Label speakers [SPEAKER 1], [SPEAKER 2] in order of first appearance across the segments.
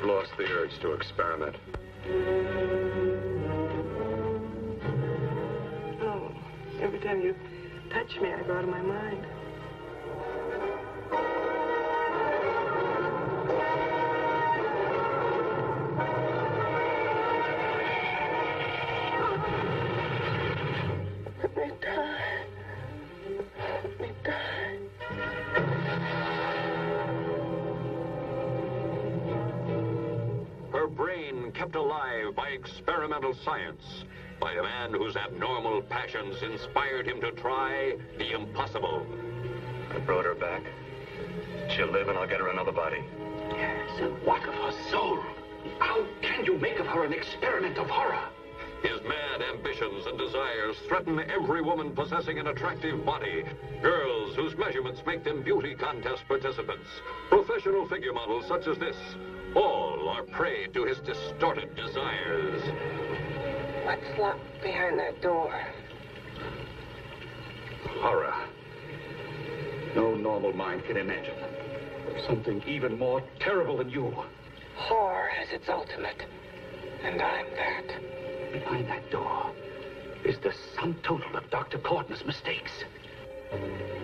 [SPEAKER 1] You've lost the urge to experiment.
[SPEAKER 2] Oh, every time you touch me, I go out of my mind. Let me die. Let me die.
[SPEAKER 3] Her brain kept alive by experimental science, by a man whose abnormal passions inspired him to try the impossible.
[SPEAKER 1] I brought her back. She'll live and I'll get her another body.
[SPEAKER 4] So what of her soul? How can you make of her an experiment of horror?
[SPEAKER 3] His mad ambitions and desires threaten every woman possessing an attractive body. Girls whose measurements make them beauty contest participants. Professional figure models such as this. All are prey to his distorted desires.
[SPEAKER 2] What's locked behind that door?
[SPEAKER 4] Horror. No normal mind can imagine something even more terrible than you.
[SPEAKER 2] Horror has its ultimate, and I'm that.
[SPEAKER 4] Behind that door is the sum total of Dr. Corton's mistakes.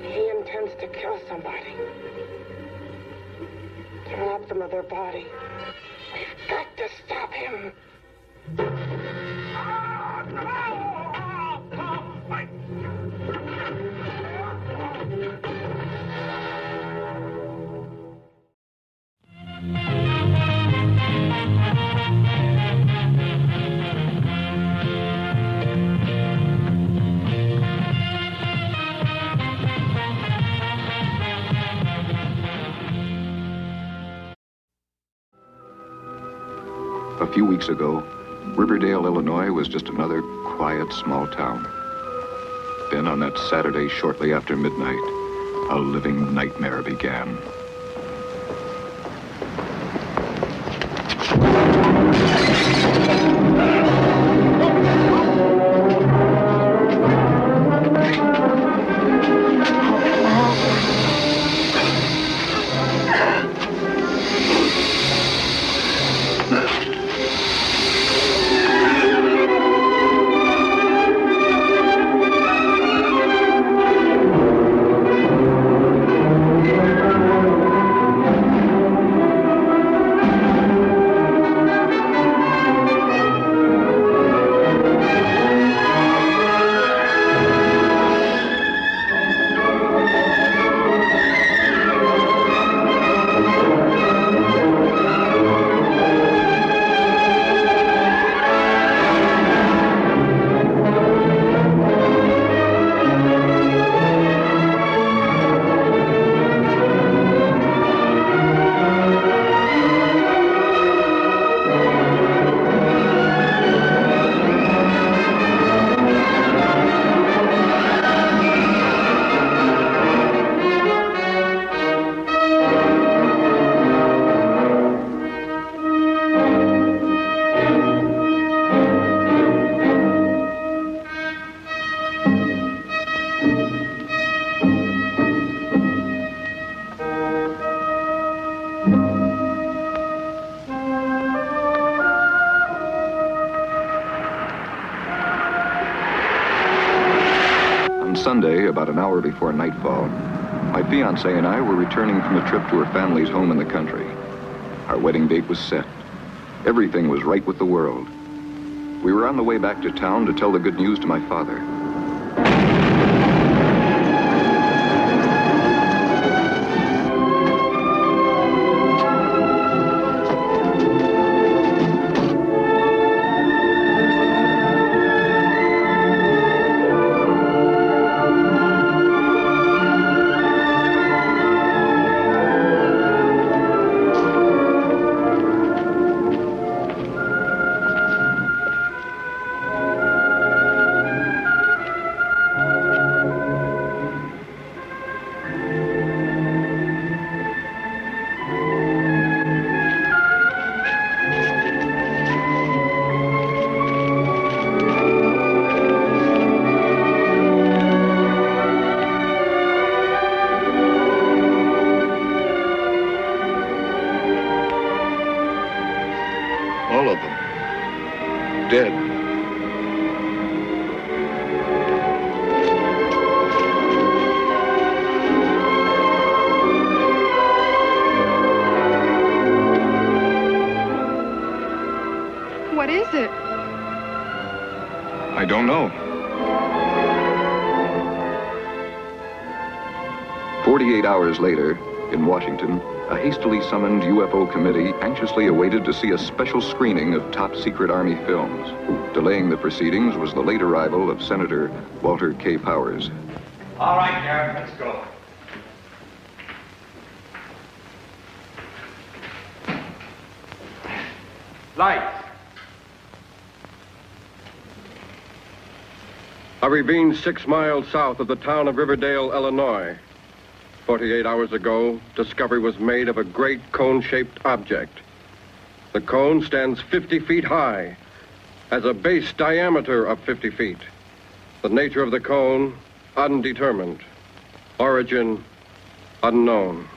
[SPEAKER 2] He intends to kill somebody. To rob them of their body. We've got to stop him.
[SPEAKER 5] A few weeks ago, Riverdale, Illinois was just another quiet, small town. Then on that Saturday shortly after midnight, a living nightmare began. Sunday, about an hour before nightfall, my fiancée and I were returning from a trip to her family's home in the country. Our wedding date was set. Everything was right with the world. We were on the way back to town to tell the good news to my father. dead.
[SPEAKER 6] What is it?
[SPEAKER 5] I don't know. 48 hours later, in Washington, a hastily summoned UFO committee anxiously awaited to see a special screening of top-secret Army films. Delaying the proceedings was the late arrival of Senator Walter K. Powers.
[SPEAKER 7] All right, Garrett, let's go. Lights.
[SPEAKER 8] A ravine 6 miles south of the town of Riverdale, Illinois. 48 hours ago, discovery was made of a great cone-shaped object. The cone stands 50 feet high, has a base diameter of 50 feet. The nature of the cone, undetermined. Origin, unknown.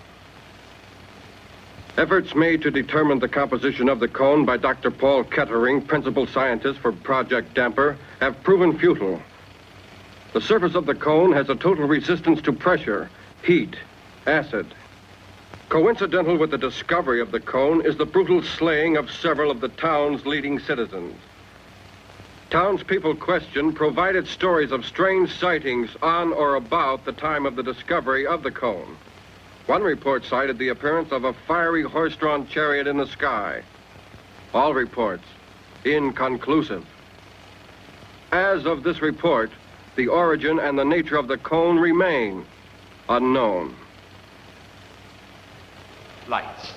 [SPEAKER 8] Efforts made to determine the composition of the cone by Dr. Paul Kettering, principal scientist for Project Damper, have proven futile. The surface of the cone has a total resistance to pressure, heat, acid. Coincidental with the discovery of the cone is the brutal slaying of several of the town's leading citizens. Townspeople questioned provided stories of strange sightings on or about the time of the discovery of the cone. One report cited the appearance of a fiery horse-drawn chariot in the sky. All reports inconclusive. As of this report, the origin and the nature of the cone remain unknown.
[SPEAKER 7] Lights.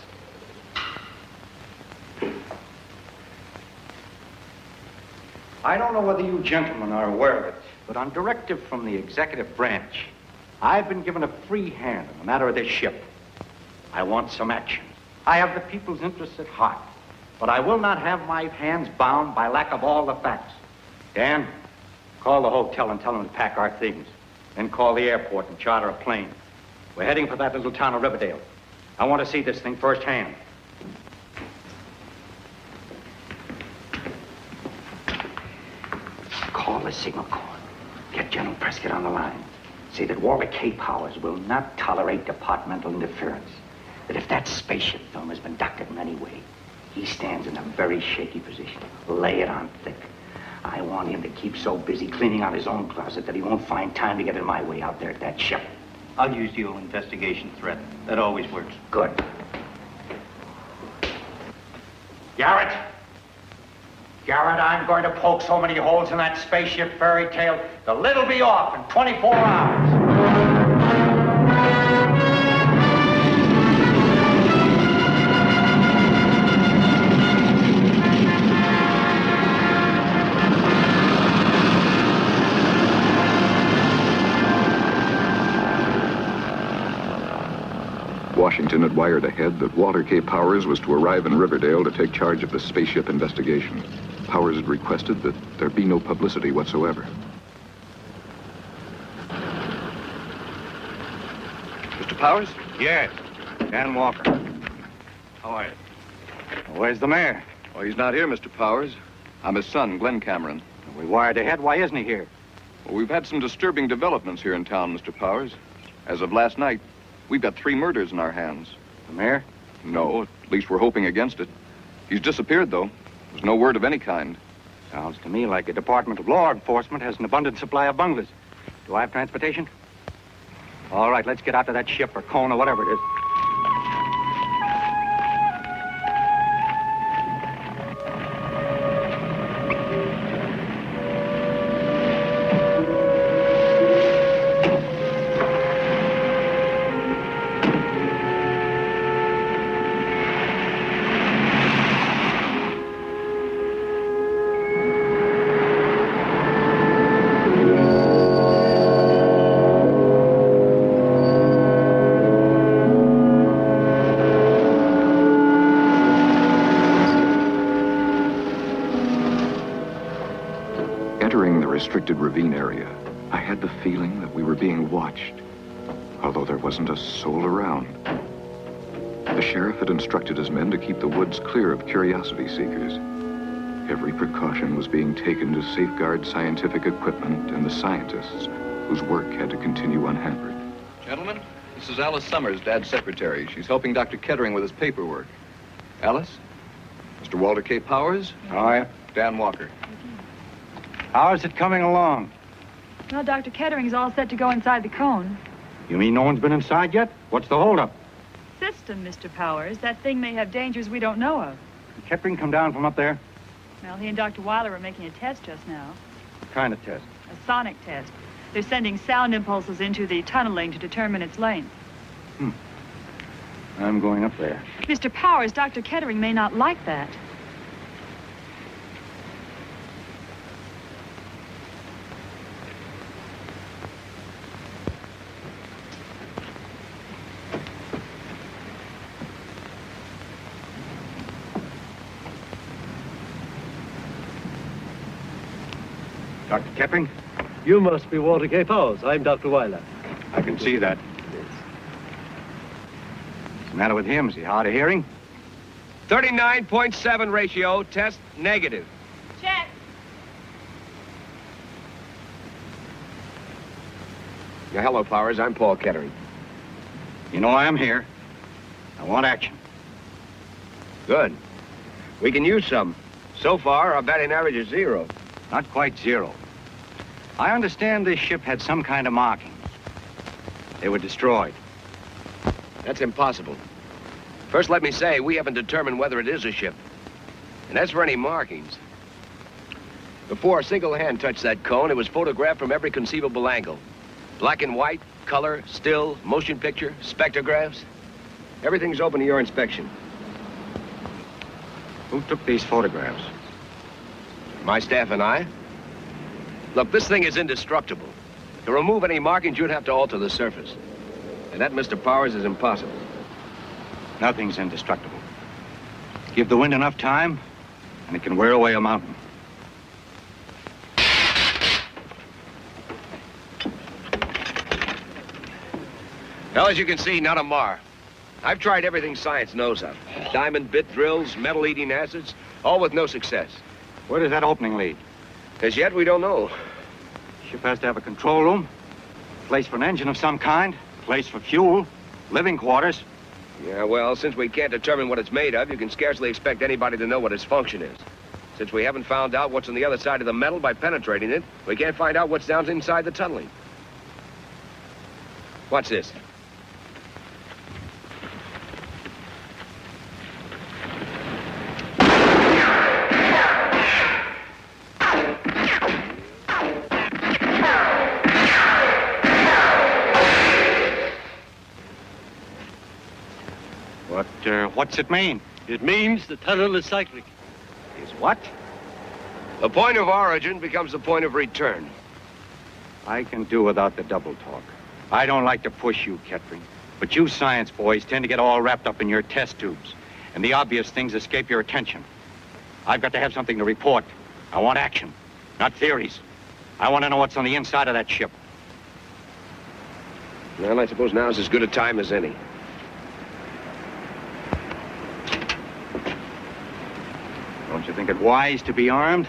[SPEAKER 7] I don't know whether you gentlemen are aware of it, but on directive from the executive branch, I've been given a free hand in the matter of this ship. I want some action. I have the people's interests at heart, but I will not have my hands bound by lack of all the facts. Dan, call the hotel and tell them to pack our things. Then call the airport and charter a plane. We're heading for that little town of Riverdale. I want to see this thing firsthand. Call the signal corps. Get General Prescott on the line. Say that Walter K. Powers will not tolerate departmental interference. That if that spaceship film has been doctored in any way, he stands in a very shaky position. Lay it on thick. I want him to keep so busy cleaning out his own closet that he won't find time to get in my way out there at that ship.
[SPEAKER 9] I'll use the old investigation threat. That always works.
[SPEAKER 7] Good. Garrett! Garrett, I'm going to poke so many holes in that spaceship fairy tale, the lid'll be off in 24 hours.
[SPEAKER 5] Washington had wired ahead that Walter K. Powers was to arrive in Riverdale to take charge of the spaceship investigation. Powers had requested that there be no publicity whatsoever.
[SPEAKER 7] Mr. Powers? Yes. Dan Walker. How are you? Where's the mayor?
[SPEAKER 5] Oh, he's not here, Mr. Powers. I'm his son, Glenn Cameron.
[SPEAKER 7] We wired ahead. Why isn't he here?
[SPEAKER 5] Well, we've had some disturbing developments here in town, Mr. Powers. As of last night, we've got 3 murders in our hands.
[SPEAKER 7] The mayor?
[SPEAKER 5] No, at least we're hoping against it. He's disappeared, though. There's no word of any kind.
[SPEAKER 7] Sounds to me like the Department of Law Enforcement has an abundant supply of bunglers. Do I have transportation? All right, let's get out to that ship or cone or whatever it is.
[SPEAKER 5] Restricted ravine area, I had the feeling that we were being watched, although there wasn't a soul around. The sheriff had instructed his men to keep the woods clear of curiosity seekers. Every precaution was being taken to safeguard scientific equipment and the scientists whose work had to continue unhampered.
[SPEAKER 10] Gentlemen, this is Alice Summers, Dad's secretary. She's helping Dr. Kettering with his paperwork. Alice? Mr. Walter K. Powers?
[SPEAKER 7] How are you?
[SPEAKER 10] Dan Walker.
[SPEAKER 7] How's it coming along?
[SPEAKER 11] Well, Dr. Kettering's all set to go inside the cone.
[SPEAKER 7] You mean no one's been inside yet? What's the holdup?
[SPEAKER 11] System, Mr. Powers. That thing may have dangers we don't know of.
[SPEAKER 7] Did Kettering come down from up there?
[SPEAKER 11] Well, he and Dr. Weiler were making a test just now.
[SPEAKER 7] What kind of test?
[SPEAKER 11] A sonic test. They're sending sound impulses into the tunneling to determine its length.
[SPEAKER 7] I'm going up there.
[SPEAKER 11] Mr. Powers, Dr. Kettering may not like that.
[SPEAKER 7] Dr. Kettering?
[SPEAKER 12] You must be Walter K. Powers. I'm Dr. Weiler.
[SPEAKER 7] I can see that. What's the matter with him? Is he hard of hearing?
[SPEAKER 13] 39.7 ratio, test negative.
[SPEAKER 11] Check.
[SPEAKER 13] Yeah, hello, Powers. I'm Paul Kettering.
[SPEAKER 7] You know I'm here. I want action.
[SPEAKER 13] Good. We can use some. So far, our batting average is 0.
[SPEAKER 7] Not quite 0. I understand this ship had some kind of markings. They were destroyed.
[SPEAKER 13] That's impossible. First, let me say, we haven't determined whether it is a ship. And as for any markings, before a single hand touched that cone, it was photographed from every conceivable angle. Black and white, color, still, motion picture, spectrographs. Everything's open to your inspection.
[SPEAKER 7] Who took these photographs?
[SPEAKER 13] My staff and I. Look, this thing is indestructible. To remove any markings, you'd have to alter the surface. And that, Mr. Powers, is impossible.
[SPEAKER 7] Nothing's indestructible. Give the wind enough time, and it can wear away a mountain.
[SPEAKER 13] Well, as you can see, not a mar. I've tried everything science knows of. Diamond bit drills, metal-eating acids, all with no success.
[SPEAKER 7] Where does that opening lead?
[SPEAKER 13] As yet, we don't know.
[SPEAKER 7] Ship has to have a control room, place for an engine of some kind, place for fuel, living quarters.
[SPEAKER 13] Yeah, well, since we can't determine what it's made of, you can scarcely expect anybody to know what its function is. Since we haven't found out what's on the other side of the metal by penetrating it, we can't find out what's down inside the tunneling. What's this?
[SPEAKER 7] What's it mean?
[SPEAKER 12] It means the tunnel is cyclic.
[SPEAKER 7] Is what?
[SPEAKER 13] The point of origin becomes the point of return.
[SPEAKER 7] I can do without the double talk. I don't like to push you, Kettering. But you science boys tend to get all wrapped up in your test tubes. And the obvious things escape your attention. I've got to have something to report. I want action, not theories. I want to know what's on the inside of that ship.
[SPEAKER 13] Well, I suppose now's as good a time as any.
[SPEAKER 7] Don't you think it wise to be armed?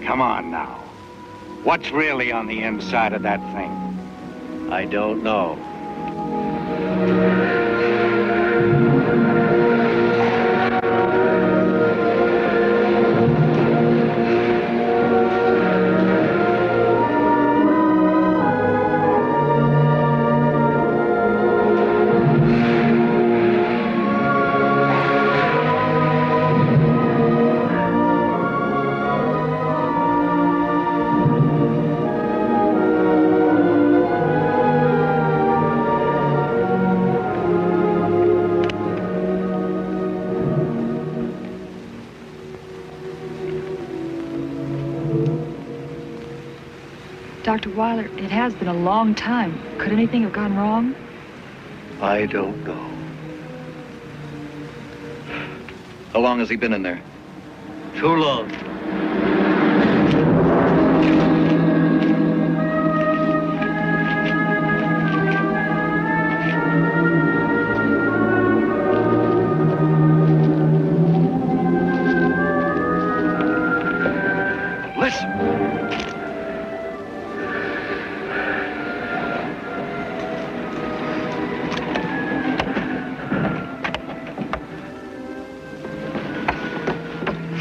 [SPEAKER 7] Come on now. What's really on the inside of that thing?
[SPEAKER 12] I don't know.
[SPEAKER 11] Dr. Weiler, it has been a long time. Could anything have gone wrong?
[SPEAKER 12] I don't know.
[SPEAKER 10] How long has he been in there?
[SPEAKER 12] Too long.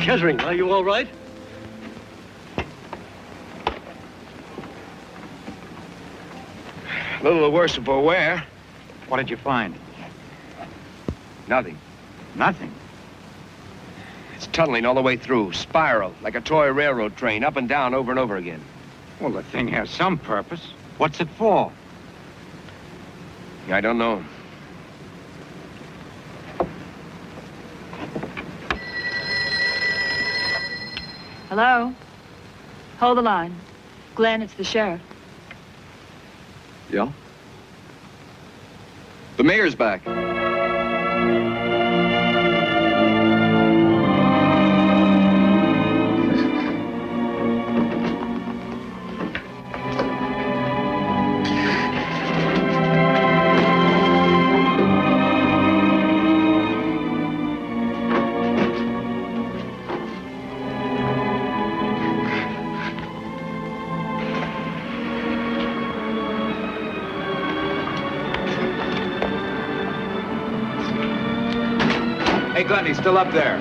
[SPEAKER 12] Kettering, are you all right?
[SPEAKER 13] A little worse for wear.
[SPEAKER 7] What did you find?
[SPEAKER 13] Nothing.
[SPEAKER 7] Nothing.
[SPEAKER 13] It's tunneling all the way through, spiral, like a toy railroad train, up and down over and over again.
[SPEAKER 7] Well, the thing has some purpose. What's it for?
[SPEAKER 13] I don't know.
[SPEAKER 11] Hello? Hold the line. Glenn, it's the sheriff.
[SPEAKER 10] Yeah? The mayor's back.
[SPEAKER 7] Hey, Glenn, he's still up there.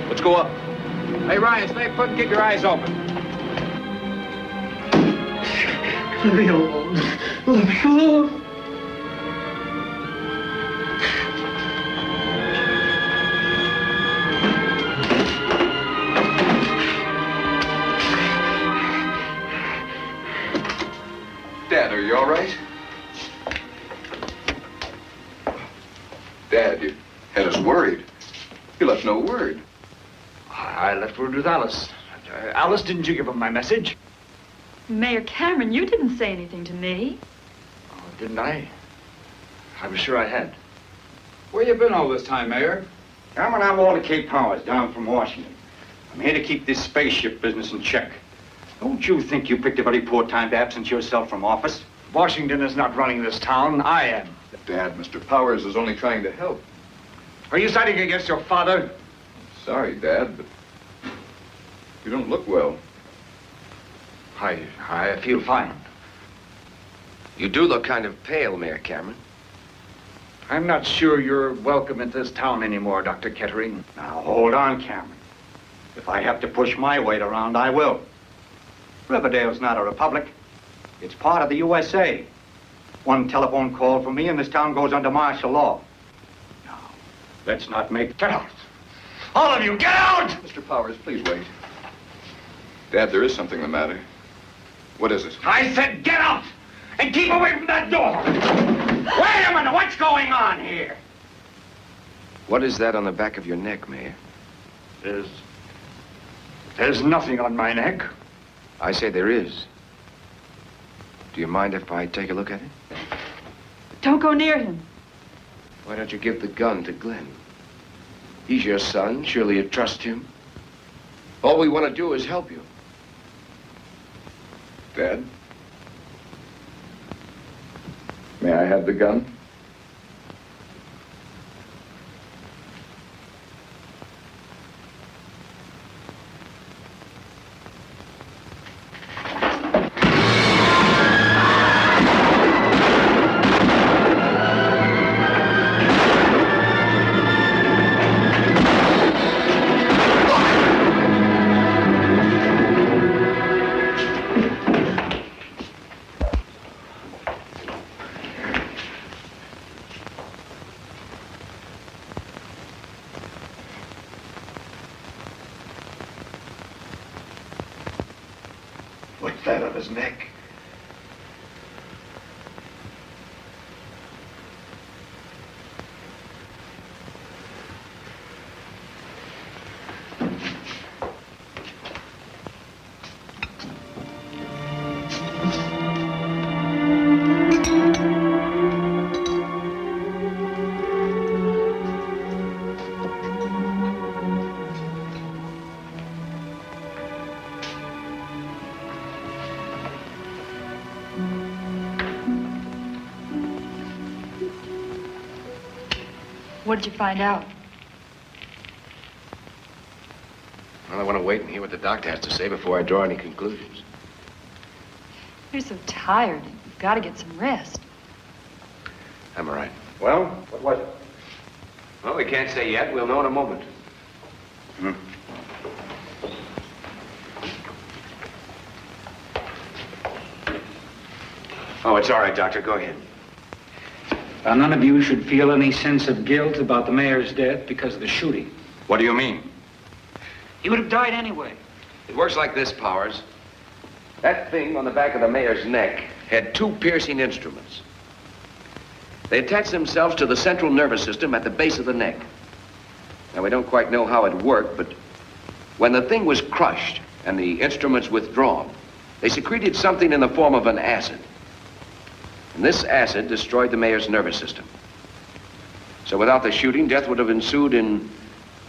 [SPEAKER 7] Let's go up. Hey, Ryan, stay put and keep your eyes open.
[SPEAKER 2] Let me alone. Let me alone.
[SPEAKER 5] Dad, are you all right? Dad, you had us worried. You left no word.
[SPEAKER 7] I left word with Alice. Alice, didn't you give him my message?
[SPEAKER 11] Mayor Cameron, you didn't say anything to me.
[SPEAKER 7] Oh, didn't I? I was sure I had.
[SPEAKER 14] Where you been all this time, Mayor?
[SPEAKER 7] I'm Walter K. Powers, down from Washington. I'm here to keep this spaceship business in check. Don't you think you picked a very poor time to absence yourself from office? Washington is not running this town. I am.
[SPEAKER 5] Dad, Mr. Powers is only trying to help.
[SPEAKER 7] Are you siding against your father?
[SPEAKER 5] Sorry, Dad, but you don't look well.
[SPEAKER 7] I feel fine.
[SPEAKER 13] You do look kind of pale, Mayor Cameron.
[SPEAKER 7] I'm not sure you're welcome in this town anymore, Dr. Kettering. Now, hold on, Cameron. If I have to push my weight around, I will. Riverdale's not a republic. It's part of the USA. One telephone call from me and this town goes under martial law. Now, let's not make... Get out! All of you, get out!
[SPEAKER 5] Mr. Powers, please wait. Dad, there is something the matter. What is it?
[SPEAKER 7] I said get out! And keep away from that door! Wait a minute, what's going on here?
[SPEAKER 13] What is that on the back of your neck, Mayor?
[SPEAKER 7] There's nothing on my neck.
[SPEAKER 13] I say there is. Do you mind if I take a look at it?
[SPEAKER 11] Don't go near him.
[SPEAKER 13] Why don't you give the gun to Glenn? He's your son. Surely you trust him. All we want to do is help you.
[SPEAKER 5] Dad? May I have the gun?
[SPEAKER 7] What's that on his neck?
[SPEAKER 11] What did you find out?
[SPEAKER 13] Well, I want to wait and hear what the doctor has to say before I draw any conclusions.
[SPEAKER 11] You're so tired. You've got to get some rest.
[SPEAKER 13] I'm all right.
[SPEAKER 7] Well, what was it?
[SPEAKER 13] Well, we can't say yet. We'll know in a moment. Oh, it's all right, Doctor. Go ahead.
[SPEAKER 7] None of you should feel any sense of guilt about the mayor's death because of the shooting.
[SPEAKER 13] What do you mean?
[SPEAKER 7] He would have died anyway.
[SPEAKER 13] It works like this, Powers. That thing on the back of the mayor's neck had two piercing instruments. They attached themselves to the central nervous system at the base of the neck. Now, we don't quite know how it worked, but when the thing was crushed and the instruments withdrawn, they secreted something in the form of an acid. And this acid destroyed the mayor's nervous system. So without the shooting, death would have ensued in,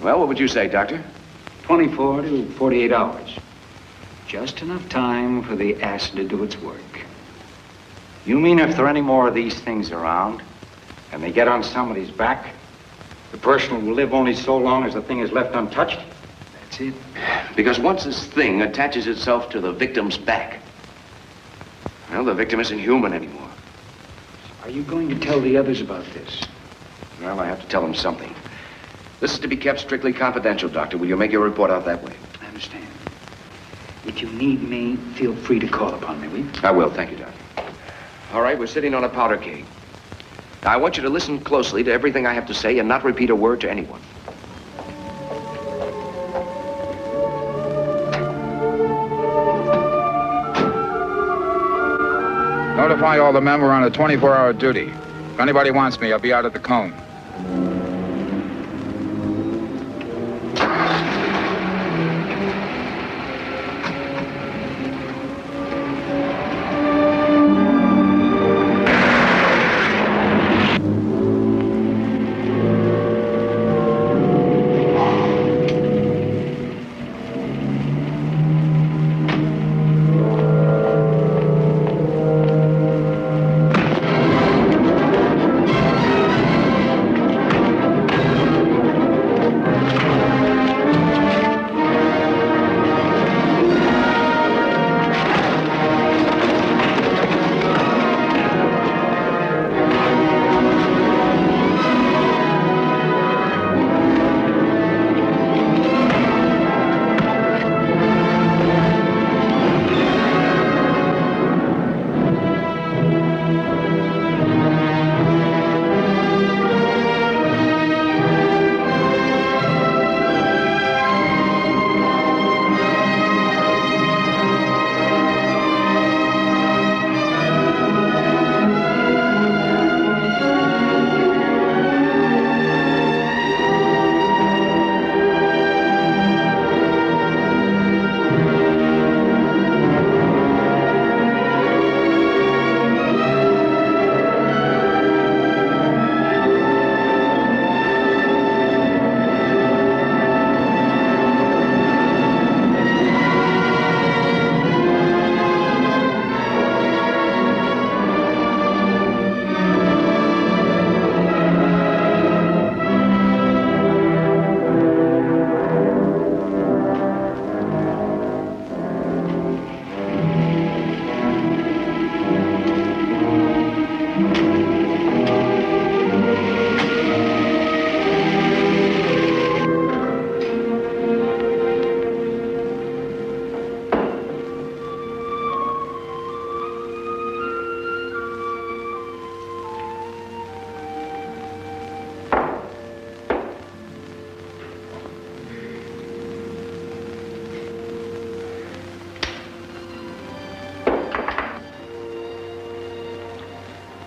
[SPEAKER 13] well, what would you say, Doctor?
[SPEAKER 7] 24 to 48 hours. Just enough time for the acid to do its work. You mean if there are any more of these things around, and they get on somebody's back, the person will live only so long as the thing is left untouched? That's it.
[SPEAKER 13] Because once this thing attaches itself to the victim's back, well, the victim isn't human anymore.
[SPEAKER 7] Are you going to tell the others about this?
[SPEAKER 13] Well, I have to tell them something. This is to be kept strictly confidential, Doctor. Will you make your report out that way?
[SPEAKER 7] I understand. If you need me, feel free to call upon me, will you?
[SPEAKER 13] I will. Thank you, Doctor. All right, we're sitting on a powder keg. Now, I want you to listen closely to everything I have to say and not repeat a word to anyone.
[SPEAKER 14] Notify all the men we're on a 24-hour duty. If anybody wants me, I'll be out at the cone.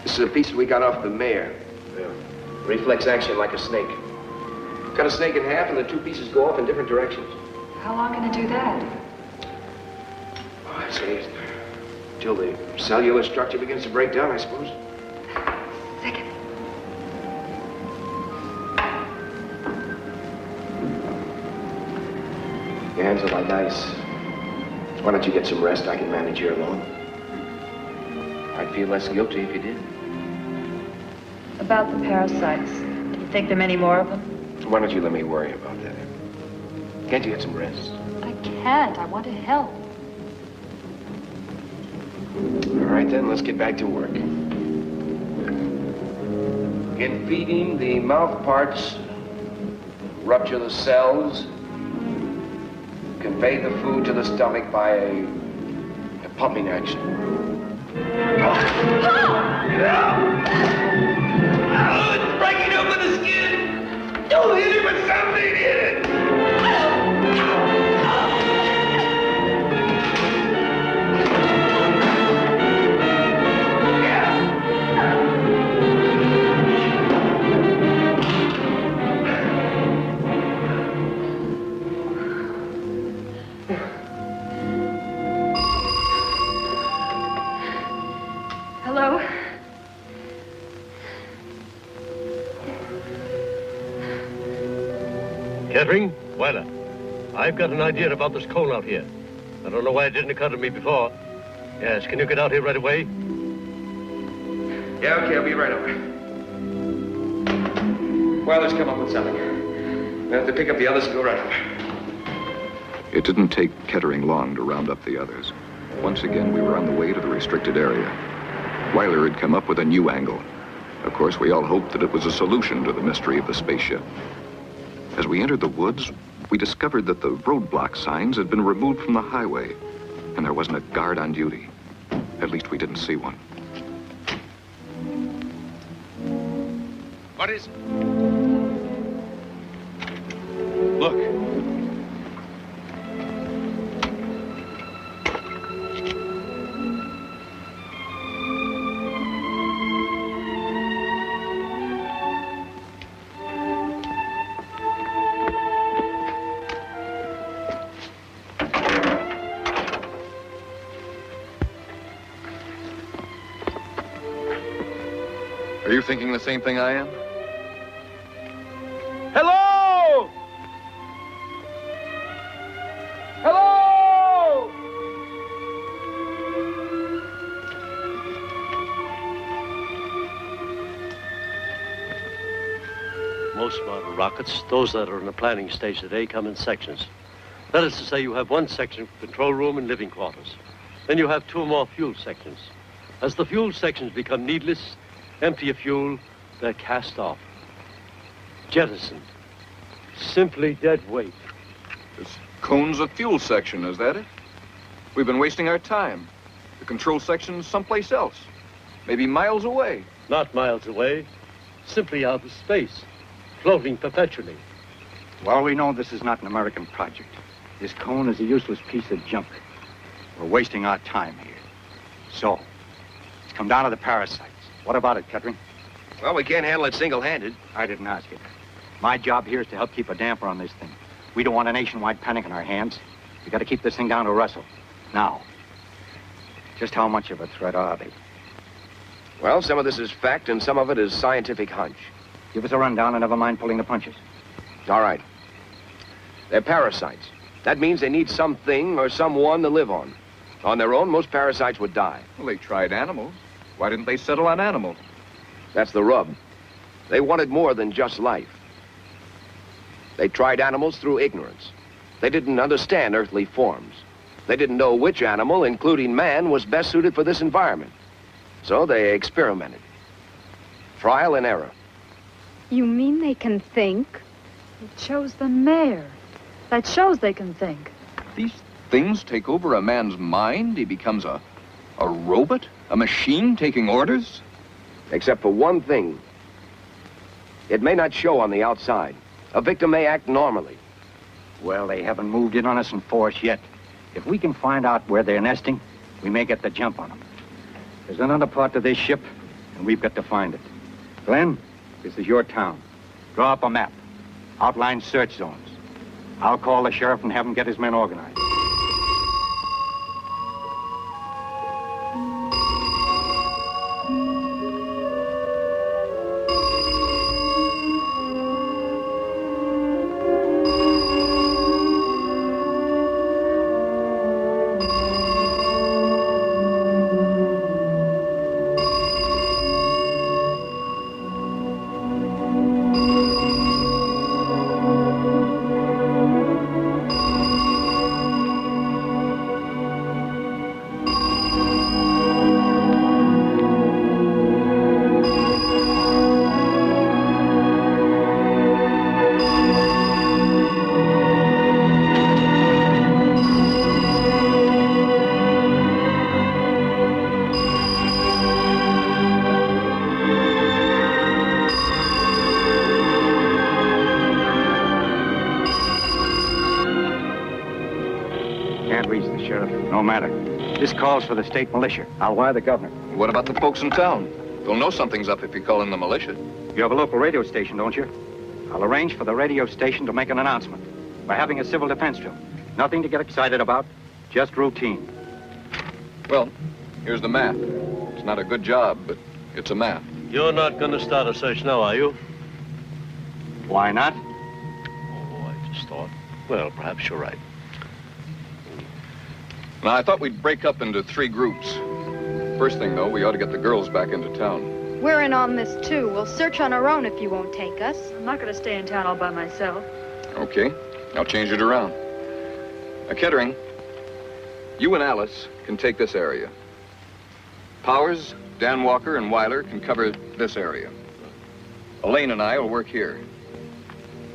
[SPEAKER 13] This is a piece we got off the mayor. Reflex action like a snake. Cut a snake in half and the two pieces go off in different directions.
[SPEAKER 11] How long can it do that?
[SPEAKER 13] Oh, I'd say until the cellular structure begins to break down, I suppose.
[SPEAKER 11] Second.
[SPEAKER 13] Your hands are like ice. Why don't you get some rest? I can manage here alone. I'd feel less guilty if you did.
[SPEAKER 11] About the parasites. Do you think there are many more of them?
[SPEAKER 13] Why don't you let me worry about that? Can't you get some rest?
[SPEAKER 11] I can't. I want to help.
[SPEAKER 13] All right, then, let's get back to work. In feeding, the mouth parts rupture the cells, convey the food to the stomach by a pumping action.
[SPEAKER 2] It's breaking open the skin! Don't hit it with something in it!
[SPEAKER 11] Hello?
[SPEAKER 12] Kettering, Weiler, I've got an idea about this cone out here. I don't know why it didn't occur to me before. Yes, can you get out here right away?
[SPEAKER 13] Yeah, okay, I'll be right over. Well, let's come up with something. We'll have to pick up the others and go right over.
[SPEAKER 5] It didn't take Kettering long to round up the others. Once again, we were on the way to the restricted area. Weiler had come up with a new angle. Of course, we all hoped that it was a solution to the mystery of the spaceship. As we entered the woods, we discovered that the roadblock signs had been removed from the highway, and there wasn't a guard on duty. At least we didn't see one.
[SPEAKER 13] What is...
[SPEAKER 12] Look.
[SPEAKER 5] Are you thinking the same thing I am?
[SPEAKER 2] Hello! Hello!
[SPEAKER 12] Most modern rockets, those that are in the planning stage today, come in sections. That is to say, you have one section for control room and living quarters. Then you have two more fuel sections. As the fuel sections become needless, empty of fuel, they're cast off. Jettisoned. Simply dead weight.
[SPEAKER 5] This cone's a fuel section, is that it? We've been wasting our time. The control section's someplace else. Maybe miles away.
[SPEAKER 12] Not miles away. Simply out of space. Floating perpetually.
[SPEAKER 7] Well, we know this is not an American project. This cone is a useless piece of junk. We're wasting our time here. So, it's come down to the parasites. What about it, Kettering?
[SPEAKER 13] Well, we can't handle it single-handed.
[SPEAKER 7] I didn't ask you. My job here is to help keep a damper on this thing. We don't want a nationwide panic in our hands. We got to keep this thing down to Russell. Now, just how much of a threat are they?
[SPEAKER 13] Well, some of this is fact and some of it is scientific hunch.
[SPEAKER 7] Give us a rundown and never mind pulling the punches.
[SPEAKER 13] All right. They're parasites. That means they need something or someone to live on. On their own, most parasites would die.
[SPEAKER 5] Well, they tried animals. Why didn't they settle on animals?
[SPEAKER 13] That's the rub. They wanted more than just life. They tried animals through ignorance. They didn't understand earthly forms. They didn't know which animal, including man, was best suited for this environment. So they experimented. Trial and error.
[SPEAKER 6] You mean they can think?
[SPEAKER 11] They chose the mayor. That shows they can think.
[SPEAKER 5] These things take over a man's mind? He becomes a robot? A machine taking orders?
[SPEAKER 13] Except for one thing. It may not show on the outside. A victim may act normally.
[SPEAKER 7] Well, they haven't moved in on us in force yet. If we can find out where they're nesting, we may get the jump on them. There's another part to this ship, and we've got to find it. Glenn, this is your town. Draw up a map. Outline search zones. I'll call the sheriff and have him get his men organized. can't reach the sheriff. No matter. This calls for the state militia. I'll wire the governor.
[SPEAKER 5] What about the folks in town? They'll know something's up if you call in the militia.
[SPEAKER 7] You have a local radio station, don't you? I'll arrange for the radio station to make an announcement. We're having a civil defense drill. Nothing to get excited about, just routine.
[SPEAKER 5] Well, here's the map. It's not a good job, but it's a map.
[SPEAKER 12] You're not going to start a search now, are you?
[SPEAKER 7] Why not?
[SPEAKER 12] Oh, I just thought. Well, perhaps you're right.
[SPEAKER 5] Now, I thought we'd break up into 3 groups. First thing, though, we ought to get the girls back into town.
[SPEAKER 6] We're in on this, too. We'll search on our own if you won't take us.
[SPEAKER 11] I'm not going to stay in town all by myself.
[SPEAKER 5] Okay, I'll change it around. Kettering, you and Alice can take this area. Powers, Dan Walker, and Weiler can cover this area. Elaine and I will work here.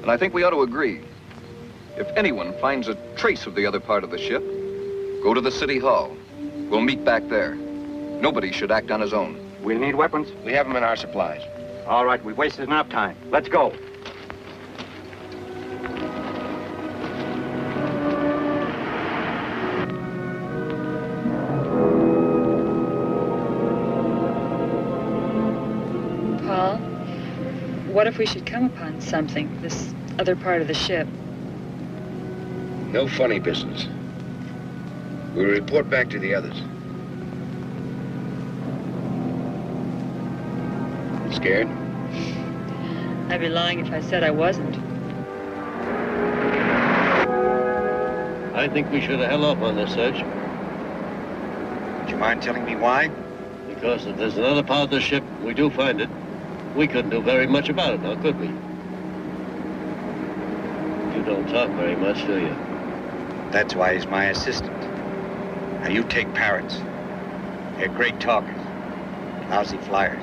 [SPEAKER 5] And I think we ought to agree. If anyone finds a trace of the other part of the ship, go to the city hall. We'll meet back there. Nobody should act on his own.
[SPEAKER 7] We'll need weapons.
[SPEAKER 13] We have them in our supplies.
[SPEAKER 7] All right, we've wasted enough time. Let's go.
[SPEAKER 11] Paul, what if we should come upon something, this other part of the ship?
[SPEAKER 13] No funny business. We'll report back to the others. Scared?
[SPEAKER 11] I'd be lying if I said I wasn't.
[SPEAKER 12] I think we should have held off on this search.
[SPEAKER 7] Would you mind telling me why?
[SPEAKER 12] Because if there's another part of the ship, we do find it, we couldn't do very much about it now, could we? You don't talk very much, do you?
[SPEAKER 7] That's why he's my assistant. Now you take parrots. They're great talkers, lousy flyers.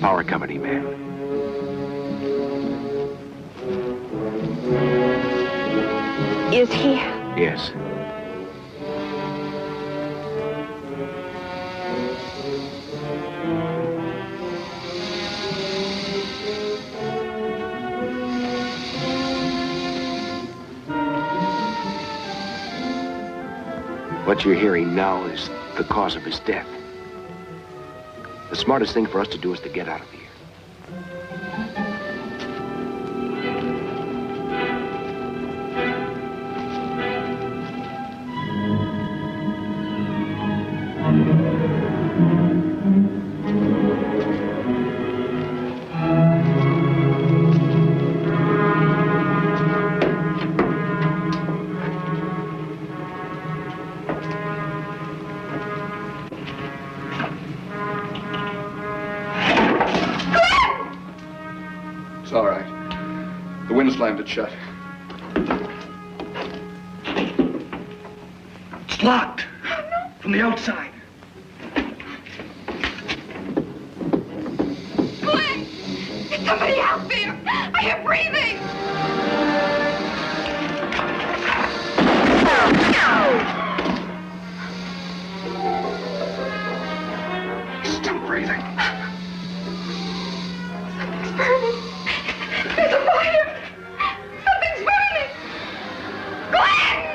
[SPEAKER 13] Power company man.
[SPEAKER 6] Is he?
[SPEAKER 13] Yes. What you're hearing now is the cause of his death. The smartest thing for us to do is to get out of here.
[SPEAKER 5] It's all right. The wind slammed it shut.
[SPEAKER 2] It's locked. From the outside.
[SPEAKER 15] Glenn! There's somebody out there! I am breathing!
[SPEAKER 2] Still breathing.
[SPEAKER 15] Something's burning. There's a fire! Something's burning! Glenn!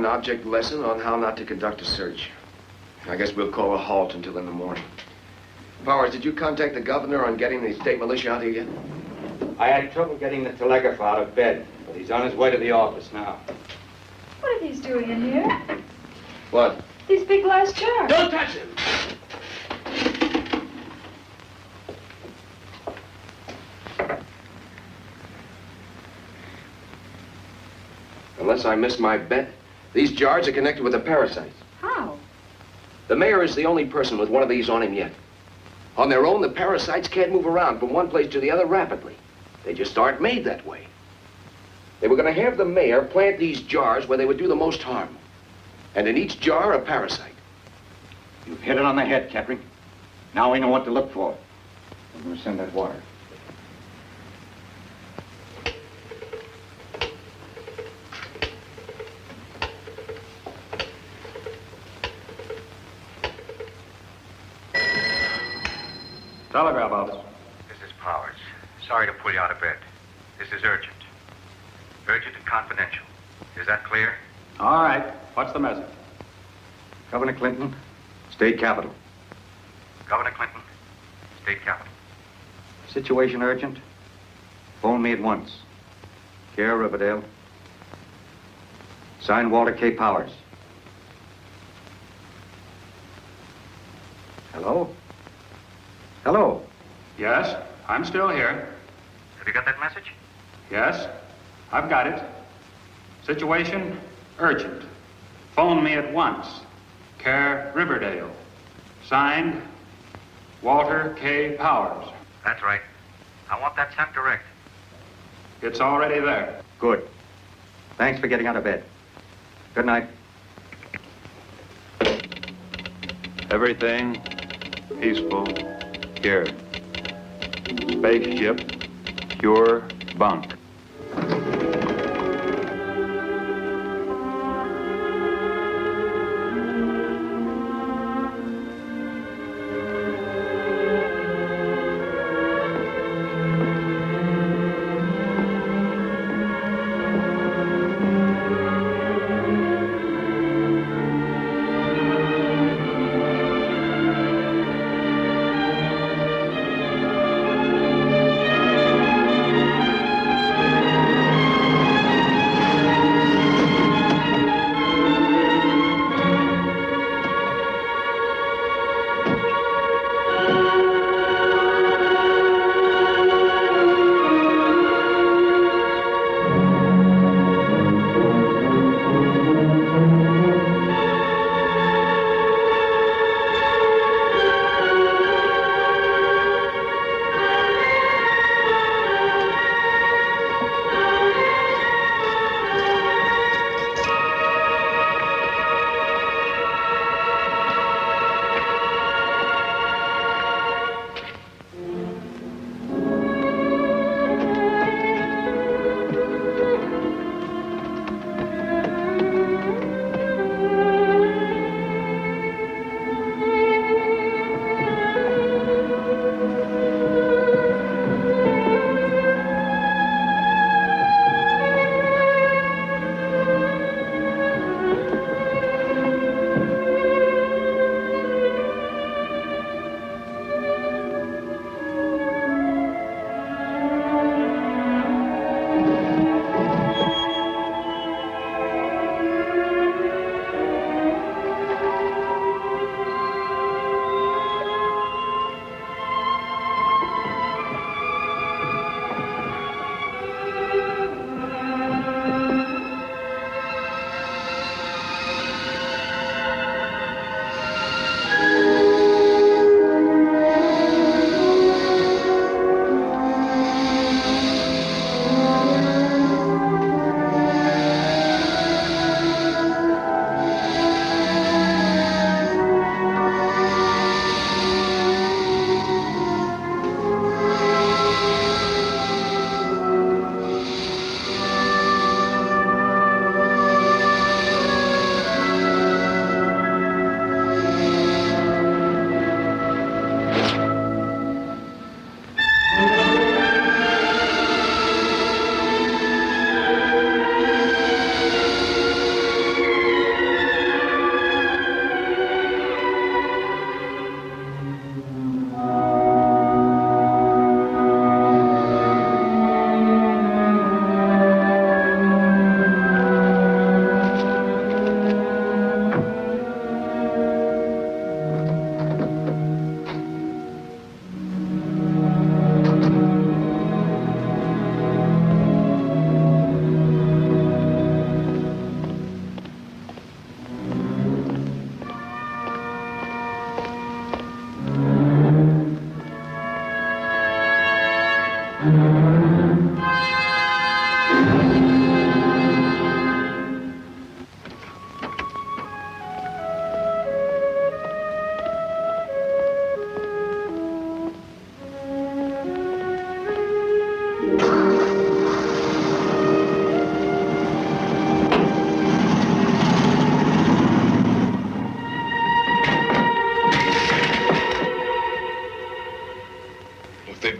[SPEAKER 13] object lesson on how not to conduct a search. I guess we'll call a halt until in the morning. Powers, did you contact the governor on getting the state militia out here yet?
[SPEAKER 7] I had trouble getting the telegrapher out of bed, but he's on his way to the office now.
[SPEAKER 11] What are these doing in here?
[SPEAKER 13] What?
[SPEAKER 11] These big glass jars.
[SPEAKER 13] Don't touch him! Unless I miss my bet, these jars are connected with the parasites.
[SPEAKER 11] How?
[SPEAKER 13] The mayor is the only person with one of these on him yet. On their own, the parasites can't move around from one place to the other rapidly. They just aren't made that way. They were going to have the mayor plant these jars where they would do the most harm. And in each jar, a parasite.
[SPEAKER 7] You've hit it on the head, Kettering. Now we know what to look for. I'm going to send that wire. Telegraph office.
[SPEAKER 16] This is Powers. Sorry to pull you out of bed. This is urgent. Urgent and confidential. Is that clear?
[SPEAKER 7] All right. What's the message? Governor Clinton, State Capitol.
[SPEAKER 16] Governor Clinton, State Capitol.
[SPEAKER 7] Situation urgent. Phone me at once. Care Riverdale. Signed Walter K. Powers. Hello? Hello?
[SPEAKER 16] Yes, I'm still here. Have you got that message?
[SPEAKER 17] Yes, I've got it. Situation urgent. Phone me at once. Care Riverdale. Signed, Walter K. Powers.
[SPEAKER 16] That's right. I want that sent direct.
[SPEAKER 17] It's already there.
[SPEAKER 7] Good. Thanks for getting out of bed. Good night.
[SPEAKER 18] Everything peaceful here. Spaceship, pure bunk.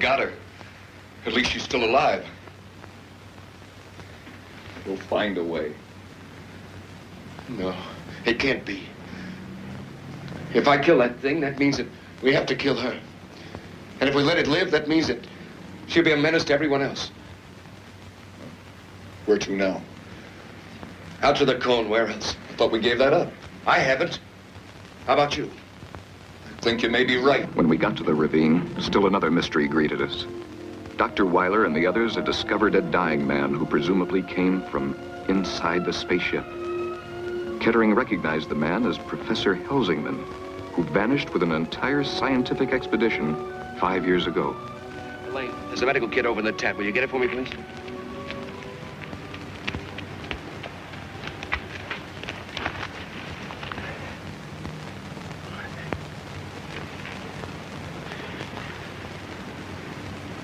[SPEAKER 10] got her. At least she's still alive. We'll find a way.
[SPEAKER 13] No, it can't be. If I kill that thing, that means that we have to kill her. And if we let it live, that means that she'll be a menace to everyone else.
[SPEAKER 10] Where to now?
[SPEAKER 13] Out to the cone, where else?
[SPEAKER 10] I thought we gave that up.
[SPEAKER 13] I haven't. How about you?
[SPEAKER 10] I think you may be right.
[SPEAKER 5] When we got to the ravine, still another mystery greeted us. Dr. Weiler and the others had discovered a dying man who presumably came from inside the spaceship. Kettering recognized the man as Professor Helsingman, who vanished with an entire scientific expedition 5 years ago.
[SPEAKER 13] Elaine, there's a medical kit over in the tent. Will you get it for me, please?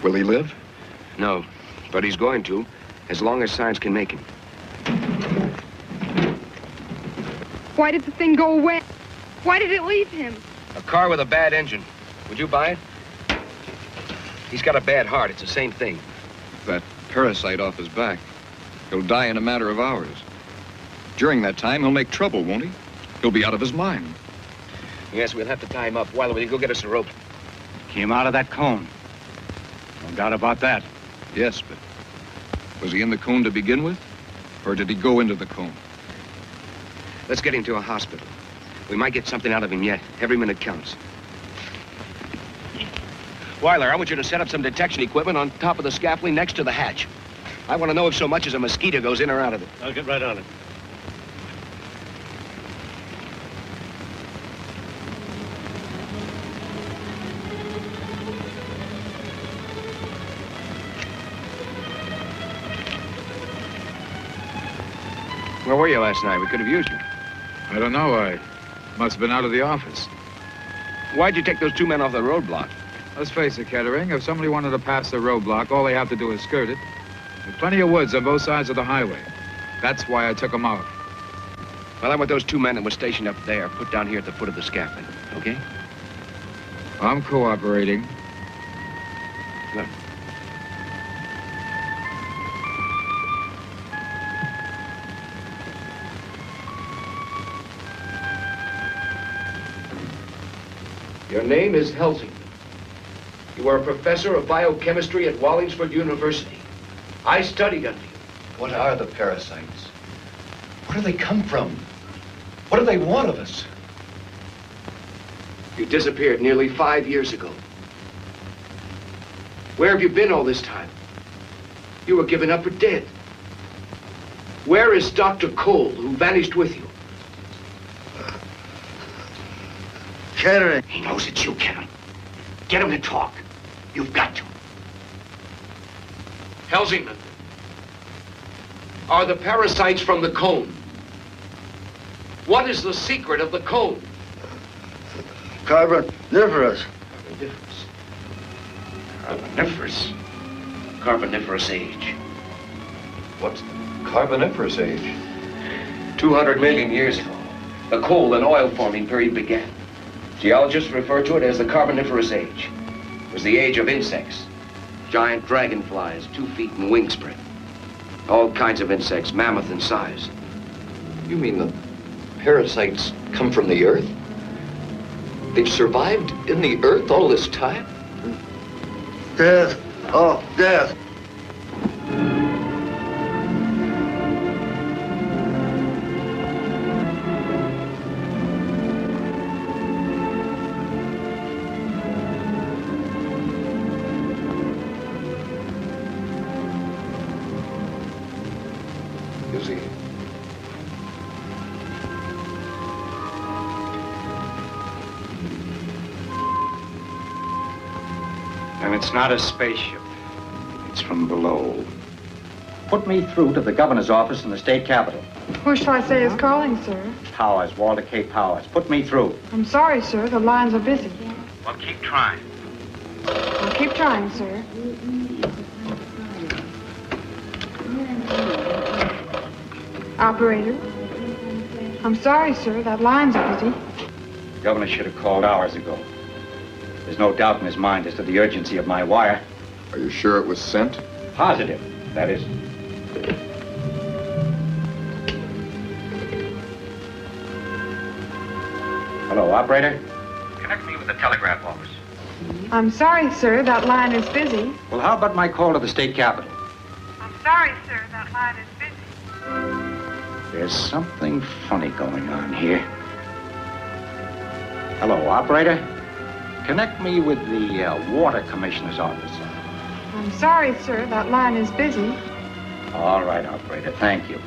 [SPEAKER 10] Will he live?
[SPEAKER 13] No, but he's going to, as long as science can make him.
[SPEAKER 6] Why did the thing go away? Why did it leave him?
[SPEAKER 13] A car with a bad engine. Would you buy it? He's got a bad heart. It's the same thing.
[SPEAKER 10] That parasite off his back. He'll die in a matter of hours. During that time, he'll make trouble, won't he? He'll be out of his mind.
[SPEAKER 13] Yes, we'll have to tie him up. Weiler, will you go get us a rope?
[SPEAKER 7] Came out of that cone. No doubt about that.
[SPEAKER 10] Yes, but was he in the cone to begin with? Or did he go into the cone?
[SPEAKER 13] Let's get him to a hospital. We might get something out of him yet. Every minute counts. Weiler, I want you to set up some detection equipment on top of the scaffolding next to the hatch. I want to know if so much as a mosquito goes in or out of it.
[SPEAKER 12] I'll get right on it.
[SPEAKER 13] Where were you last night? We could have used you.
[SPEAKER 14] I don't know. I must have been out of the office.
[SPEAKER 13] Why'd you take those two men off the roadblock?
[SPEAKER 14] Let's face it, Kettering. If somebody wanted to pass the roadblock, all they have to do is skirt it. There's plenty of woods on both sides of the highway. That's why I took them out.
[SPEAKER 13] Well, I want those two men that were stationed up there put down here at the foot of the scaffolding, okay?
[SPEAKER 14] I'm cooperating.
[SPEAKER 13] Look. Your name is Helsingman. You are a professor of biochemistry at Wallingford University. I studied under you.
[SPEAKER 19] What are the parasites? Where do they come from? What do they want of us?
[SPEAKER 13] You disappeared nearly 5 years ago. Where have you been all this time? You were given up for dead. Where is Dr. Cole, who vanished with you?
[SPEAKER 7] Kettering.
[SPEAKER 13] He knows it's you, Kevin. Get him to talk. You've got to. Helsingman, are the parasites from the cone? What is the secret of the cone?
[SPEAKER 7] Carboniferous.
[SPEAKER 13] Carboniferous? Carboniferous age.
[SPEAKER 19] What's the Carboniferous age?
[SPEAKER 13] 200 million years ago, the coal and oil forming period began. Geologists refer to it as the Carboniferous age. It was the age of insects. Giant dragonflies, 2 feet in wingspread. All kinds of insects, mammoth in size.
[SPEAKER 19] You mean the parasites come from the Earth? They've survived in the Earth all this time?
[SPEAKER 7] Death. Oh, death.
[SPEAKER 19] Is he?
[SPEAKER 7] And it's not a spaceship. It's from below. Put me through to the governor's office in the state capitol.
[SPEAKER 20] Who shall I say is calling, sir?
[SPEAKER 7] Powers, Walter K. Powers. Put me through.
[SPEAKER 20] I'm sorry, sir. The lines are busy.
[SPEAKER 16] Well, keep trying.
[SPEAKER 20] I'll keep trying, sir. Operator? I'm sorry, sir. That line's are busy.
[SPEAKER 7] The governor should have called hours ago. There's no doubt in his mind as to the urgency of my wire.
[SPEAKER 5] Are you sure it was sent?
[SPEAKER 7] Positive. That is. Hello, operator?
[SPEAKER 16] Connect me with the telegraph office.
[SPEAKER 20] I'm sorry, sir. That line is busy.
[SPEAKER 7] Well, how about my call to the state capitol?
[SPEAKER 20] I'm sorry, sir. That line is busy.
[SPEAKER 7] There's something funny going on here. Hello, operator? Connect me with the water commissioner's office.
[SPEAKER 20] I'm sorry, sir. That line is busy.
[SPEAKER 7] All right, operator. Thank you.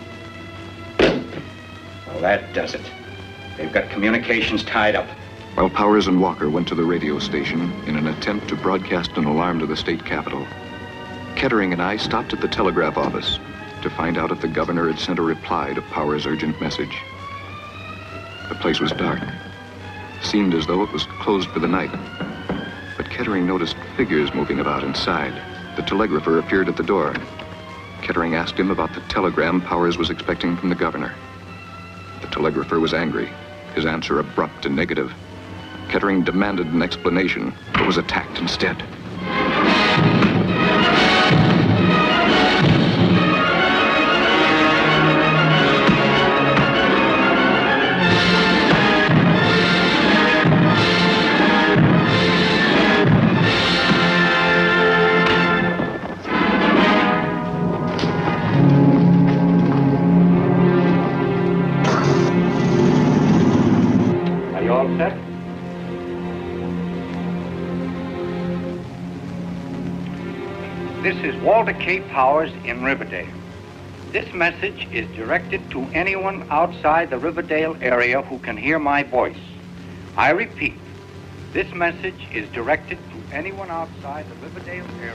[SPEAKER 7] Well, that does it. They've got communications tied up.
[SPEAKER 5] While Powers and Walker went to the radio station in an attempt to broadcast an alarm to the state capitol, Kettering and I stopped at the telegraph office to find out if the governor had sent a reply to Powers' urgent message. The place was dark. Seemed as though it was closed for the night. But Kettering noticed figures moving about inside. The telegrapher appeared at the door. Kettering asked him about the telegram Powers was expecting from the governor. The telegrapher was angry, his answer abrupt and negative. Kettering demanded an explanation, but was attacked instead.
[SPEAKER 7] Are you all set? This is Walter K. Powers in Riverdale. This message is directed to anyone outside the Riverdale area who can hear my voice. I repeat, this message is directed to anyone outside the Riverdale area.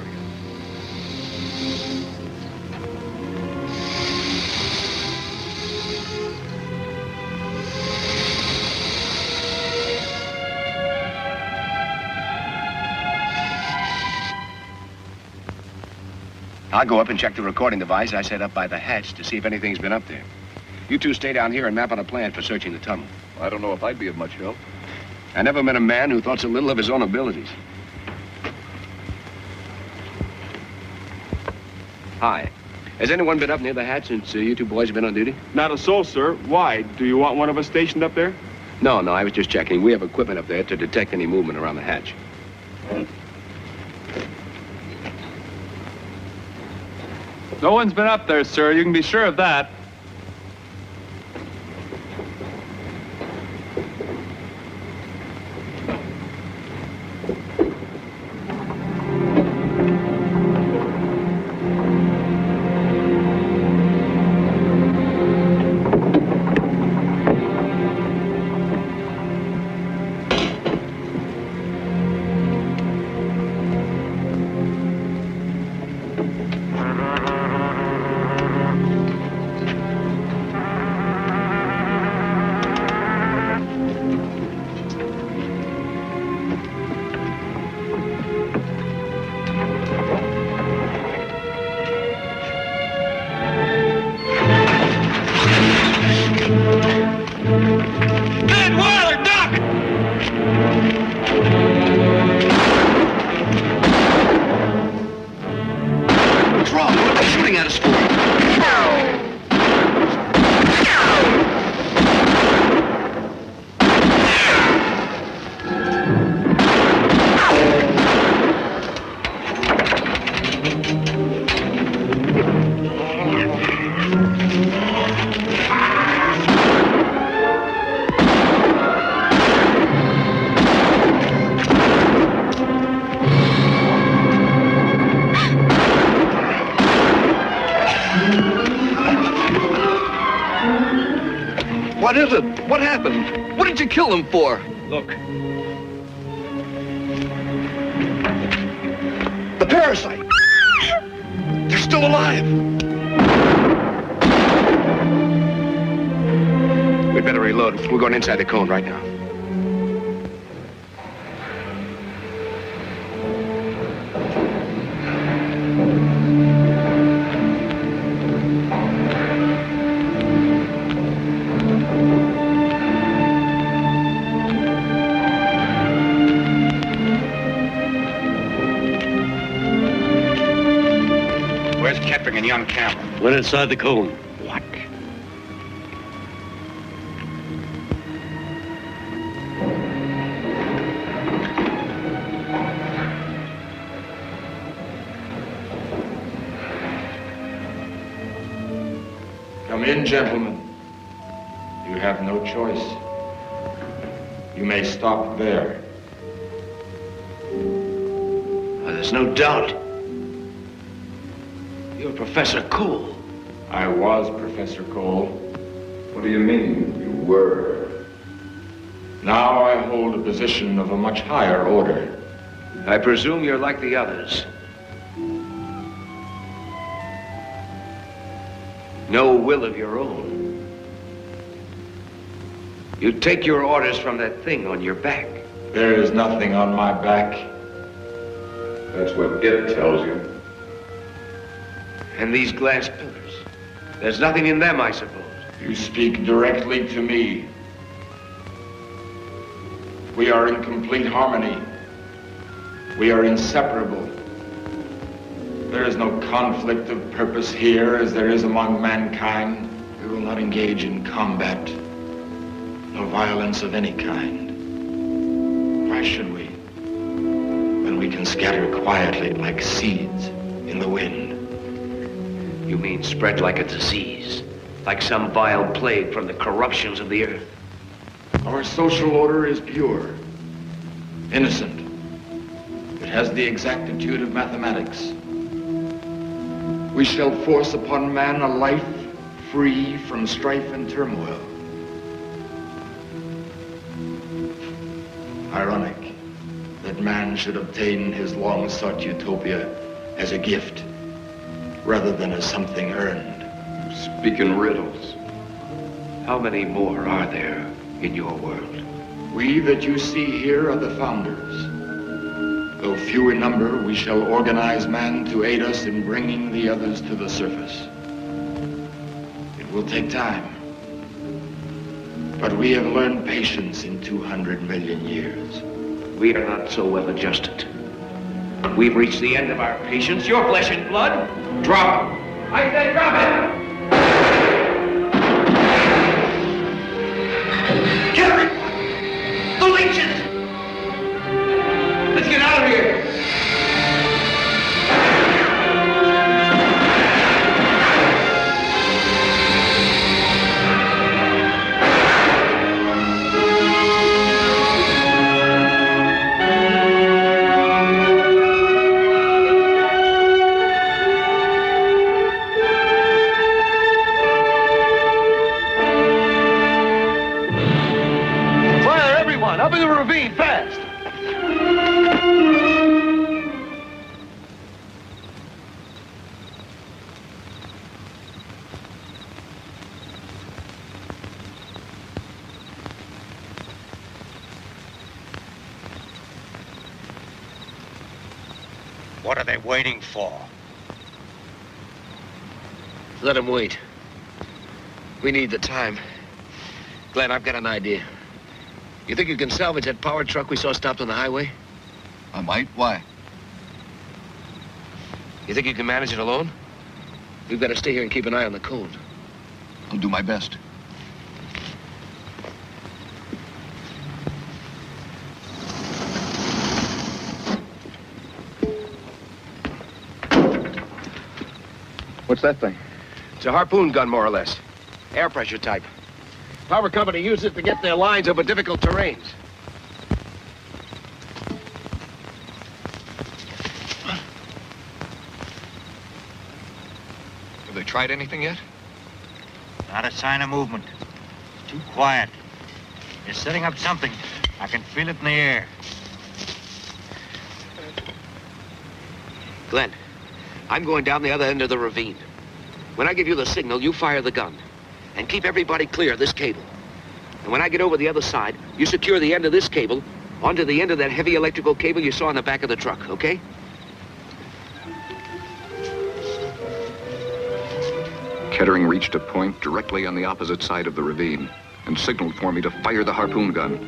[SPEAKER 13] I'll go up and check the recording device I set up by the hatch to see if anything's been up there. You two stay down here and map out a plan for searching the tunnel.
[SPEAKER 10] I don't know if I'd be of much help.
[SPEAKER 13] I never met a man who thought so little of his own abilities. Hi. Has anyone been up near the hatch since you two boys have been on duty?
[SPEAKER 17] Not a soul, sir. Why? Do you want one of us stationed up there?
[SPEAKER 13] No, I was just checking. We have equipment up there to detect any movement around the hatch.
[SPEAKER 17] No one's been up there, sir. You can be sure of that.
[SPEAKER 19] What's wrong? What are they shooting at us for? What is it? What happened? What did you kill them for?
[SPEAKER 17] Look.
[SPEAKER 19] The parasite. They're still alive.
[SPEAKER 13] We'd better reload. We're going inside the cone right now.
[SPEAKER 7] and young Campbell.
[SPEAKER 12] Went inside the cone.
[SPEAKER 7] What?
[SPEAKER 21] Come in, gentlemen. You have no choice. You may stop there.
[SPEAKER 13] Well, there's no doubt. You're Professor Cole.
[SPEAKER 21] I was Professor Cole. What do you mean, you were? Now I hold a position of a much higher order.
[SPEAKER 13] I presume you're like the others. No will of your own. You take your orders from that thing on your back.
[SPEAKER 21] There is nothing on my back. That's what it tells you.
[SPEAKER 13] And these glass pillars. There's nothing in them, I suppose.
[SPEAKER 21] You speak directly to me. We are in complete harmony. We are inseparable. There is no conflict of purpose here as there is among mankind. We will not engage in combat, no violence of any kind. Why should we? When we can scatter quietly like seeds in the wind.
[SPEAKER 13] You mean spread like a disease, like some vile plague from the corruptions of the earth?
[SPEAKER 21] Our social order is pure, innocent. It has the exactitude of mathematics. We shall force upon man a life free from strife and turmoil. Ironic that man should obtain his long-sought utopia as a gift rather than as something earned.
[SPEAKER 10] Speak in riddles.
[SPEAKER 13] How many more are there in your world?
[SPEAKER 21] We that you see here are the founders. Though few in number, we shall organize man to aid us in bringing the others to the surface. It will take time. But we have learned patience in 200 million years.
[SPEAKER 13] We are not so well adjusted. We've reached the end of our patience. Your flesh and blood. Drop him. I said drop him. Kill everyone. The leeches. Let's get out of here.
[SPEAKER 12] Fire, everyone! Up in the ravine, fast!
[SPEAKER 7] What are they waiting for?
[SPEAKER 13] Let him wait. We need the time. Glenn, I've got an idea. You think you can salvage that powered truck we saw stopped on the highway?
[SPEAKER 10] I might. Why?
[SPEAKER 13] You think you can manage it alone? We've got to stay here and keep an eye on the cone.
[SPEAKER 10] I'll do my best.
[SPEAKER 13] What's that thing? It's a harpoon gun, more or less. Air pressure type. Power company uses it to get their lines over difficult terrains.
[SPEAKER 10] Have they tried anything yet?
[SPEAKER 7] Not a sign of movement. Too quiet. They're setting up something. I can feel it in the air.
[SPEAKER 13] Glenn, I'm going down the other end of the ravine. When I give you the signal, you fire the gun. And keep everybody clear of this cable. And when I get over the other side, you secure the end of this cable onto the end of that heavy electrical cable you saw in the back of the truck, okay?
[SPEAKER 5] Kettering reached a point directly on the opposite side of the ravine and signaled for me to fire the harpoon gun.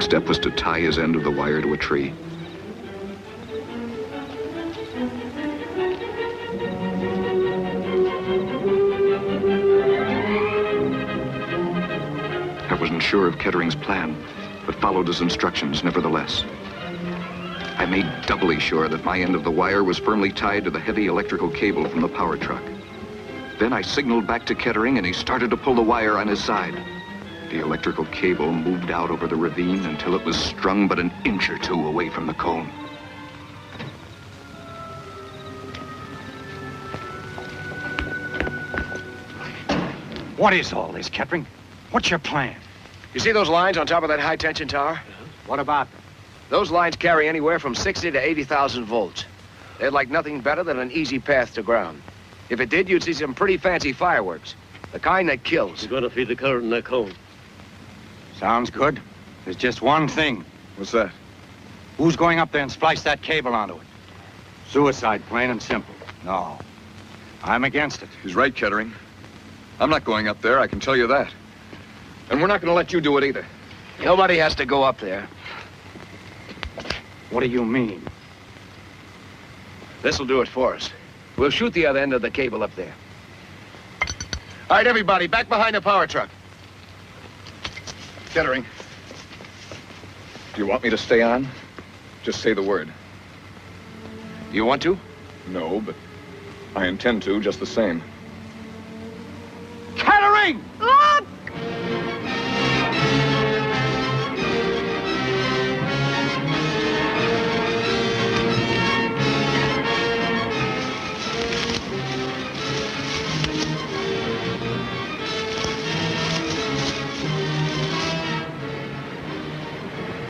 [SPEAKER 5] next step was to tie his end of the wire to a tree. I wasn't sure of Kettering's plan, but followed his instructions nevertheless. I made doubly sure that my end of the wire was firmly tied to the heavy electrical cable from the power truck. Then I signaled back to Kettering, and he started to pull the wire on his side. The electrical cable moved out over the ravine until it was strung but an inch or two away from the cone.
[SPEAKER 7] What is all this, Kettering? What's your plan?
[SPEAKER 13] You see those lines on top of that high-tension tower?
[SPEAKER 7] What about them?
[SPEAKER 13] Those lines carry anywhere from 60 to 80,000 volts. They're like nothing better than an easy path to ground. If it did, you'd see some pretty fancy fireworks. The kind that kills.
[SPEAKER 12] You're going to feed the current in that cone.
[SPEAKER 7] Sounds good. There's just one thing.
[SPEAKER 10] What's that?
[SPEAKER 7] Who's going up there and splice that cable onto it? Suicide, plain and simple. No. I'm against it.
[SPEAKER 10] He's right, Kettering. I'm not going up there, I can tell you that. And we're not going to let you do it either.
[SPEAKER 13] Nobody has to go up there.
[SPEAKER 7] What do you mean?
[SPEAKER 13] This'll do it for us. We'll shoot the other end of the cable up there. All right, everybody, back behind the power truck.
[SPEAKER 10] Kettering, do you want me to stay on? Just say the word.
[SPEAKER 13] You want to?
[SPEAKER 10] No, but I intend to just the same.
[SPEAKER 7] Kettering!
[SPEAKER 6] Look!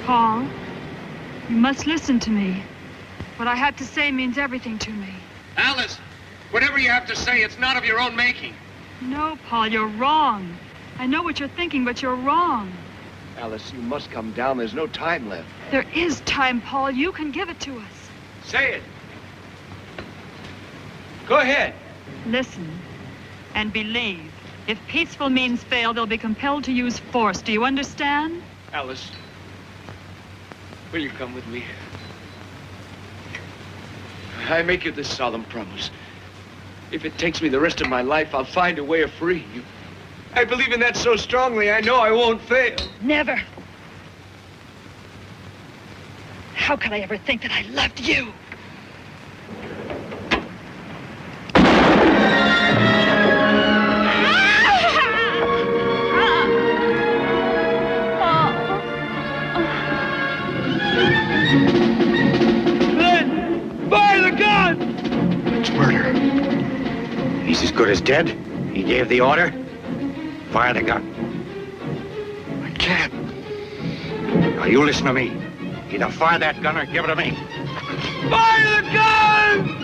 [SPEAKER 11] Paul, you must listen to me. What I have to say means everything to me.
[SPEAKER 13] Alice, whatever you have to say, it's not of your own making.
[SPEAKER 11] No, Paul, you're wrong. I know what you're thinking, but you're wrong.
[SPEAKER 13] Alice, you must come down. There's no time left.
[SPEAKER 11] There is time, Paul. You can give it to us.
[SPEAKER 13] Say it. Go ahead.
[SPEAKER 11] Listen and believe. If peaceful means fail, they'll be compelled to use force. Do you understand?
[SPEAKER 13] Alice, will you come with me? I make you this solemn promise. If it takes me the rest of my life, I'll find a way of freeing you. I believe in that so strongly, I know I won't fail.
[SPEAKER 11] Never. How could I ever think that I loved you?
[SPEAKER 7] Fire the gun! It's murder. He's as good as dead. He gave the order. Fire the gun. I can't. Now you listen to me. Either fire that gun or give it to me. Fire the gun!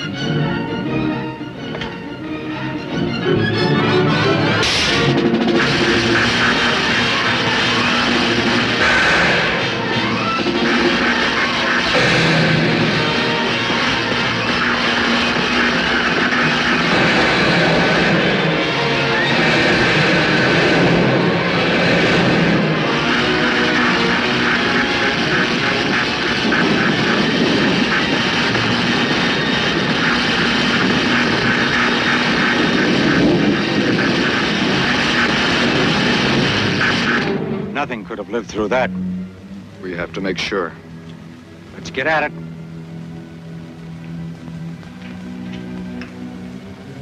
[SPEAKER 7] Nothing could have lived through that.
[SPEAKER 5] We have to make sure.
[SPEAKER 7] Let's get at it.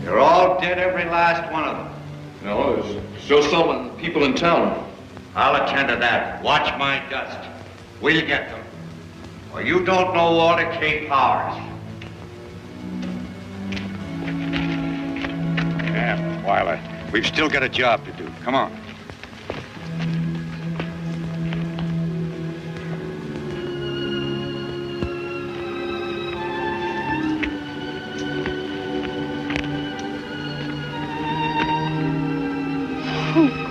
[SPEAKER 7] You're all dead, every last one of them.
[SPEAKER 10] No, there's still some people in town.
[SPEAKER 7] I'll attend to that. Watch my dust. We'll get them. Or you don't know Walter K. Powers. Yeah, Weiler. We've still got a job to do. Come on.
[SPEAKER 6] Oh,